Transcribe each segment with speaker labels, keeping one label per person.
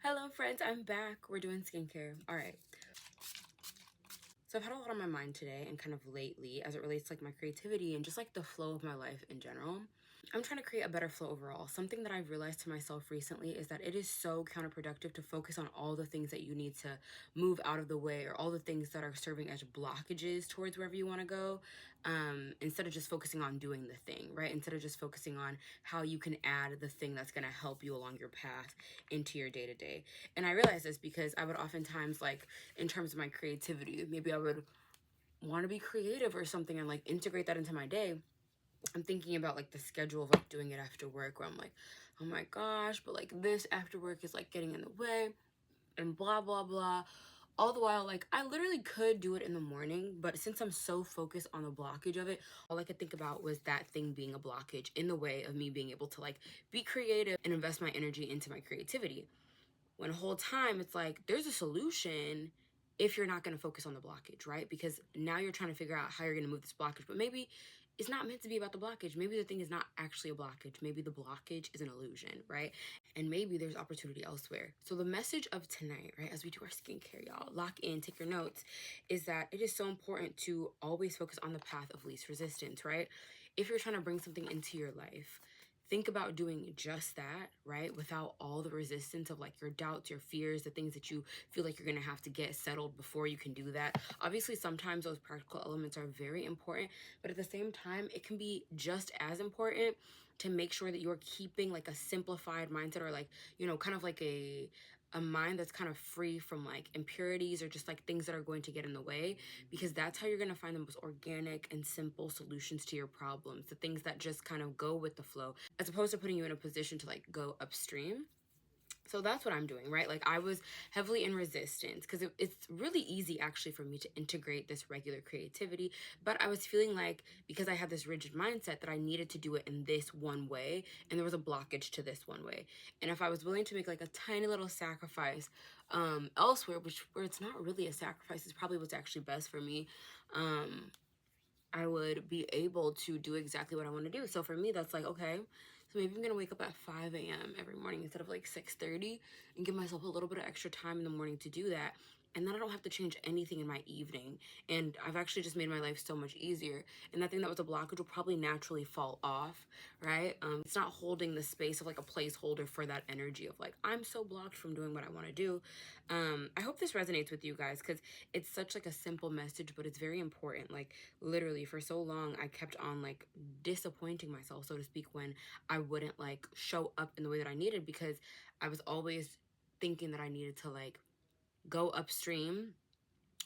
Speaker 1: Hello friends, I'm back. We're doing skincare. All right. So I've had a lot on my mind today and kind of lately as it relates to like my creativity and just like the flow of my life in general. I'm trying to create a better flow overall. Something that I've realized to myself recently is that it is so counterproductive to focus on all the things that you need to move out of the way or all the things that are serving as blockages towards wherever you want to go, instead of just focusing on doing the thing, right? Instead of just focusing on how you can add the thing that's going to help you along your path into your day to day. And I realized this because I would oftentimes, like, in terms of my creativity, maybe I would want to be creative or something and like integrate that into my day. I'm thinking about like the schedule of like doing it after work where I'm like, oh my gosh, but like this after work is like getting in the way and blah blah blah. All the while, like, I literally could do it in the morning, but since I'm so focused on the blockage of it, all I could think about was that thing being a blockage in the way of me being able to like be creative and invest my energy into my creativity. When the whole time it's like there's a solution if you're not going to focus on the blockage, right? Because now you're trying to figure out how you're going to move this blockage, but maybe it's not meant to be about the blockage. Maybe the thing is not actually a blockage. Maybe the blockage is an illusion, right? And maybe there's opportunity elsewhere. So the message of tonight, right, as we do our skincare, y'all, lock in, take your notes, is that it is so important to always focus on the path of least resistance, right? If you're trying to bring something into your life, think about doing just that, right? Without all the resistance of like your doubts, your fears, the things that you feel like you're gonna have to get settled before you can do that. Obviously, sometimes those practical elements are very important, but at the same time, it can be just as important to make sure that you're keeping like a simplified mindset or like, kind of like a mind that's kind of free from like impurities or just like things that are going to get in the way, because that's how you're going to find the most organic and simple solutions to your problems, the things that just kind of go with the flow as opposed to putting you in a position to like go upstream. So that's what I'm doing, right? Like I was heavily in resistance because it's really easy actually for me to integrate this regular creativity. But I was feeling like because I had this rigid mindset that I needed to do it in this one way, and there was a blockage to this one way. And if I was willing to make like a tiny little sacrifice elsewhere, where it's not really a sacrifice, is probably what's actually best for me. I would be able to do exactly what I want to do. So for me, that's like, okay, so maybe I'm going to wake up at 5 a.m. every morning instead of like 6:30 and give myself a little bit of extra time in the morning to do that. And then I don't have to change anything in my evening. And I've actually just made my life so much easier. And that thing that was a blockage will probably naturally fall off, right? It's not holding the space of like a placeholder for that energy of like, I'm so blocked from doing what I want to do. I hope this resonates with you guys because it's such like a simple message, but it's very important. Like literally for so long, I kept on like disappointing myself, so to speak, when I wouldn't like show up in the way that I needed because I was always thinking that I needed to like go upstream.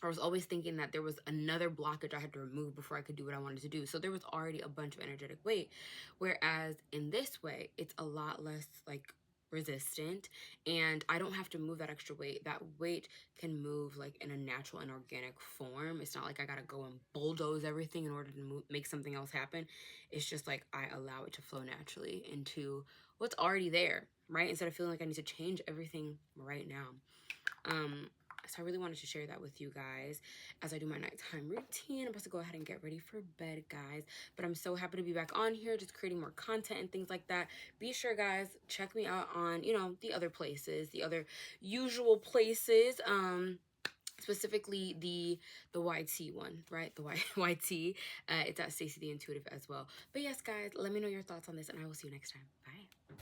Speaker 1: I was always thinking that there was another blockage I had to remove before I could do what I wanted to do. So there was already a bunch of energetic weight. Whereas in this way, it's a lot less like resistant and I don't have to move that extra weight. That weight can move like in a natural and organic form. It's not like I gotta go and bulldoze everything in order to make something else happen. It's just like I allow it to flow naturally into what's already there, right? Instead of feeling like I need to change everything right now. So I really wanted to share that with you guys as I do my nighttime routine. I'm about to go ahead and get ready for bed, guys. But I'm so happy to be back on here, just creating more content and things like that. Be sure, guys, check me out on, the other places, the other usual places. Specifically the YT one, right? The YT. It's at Stacey the Intuitive as well. But yes, guys, let me know your thoughts on this, and I will see you next time. Bye.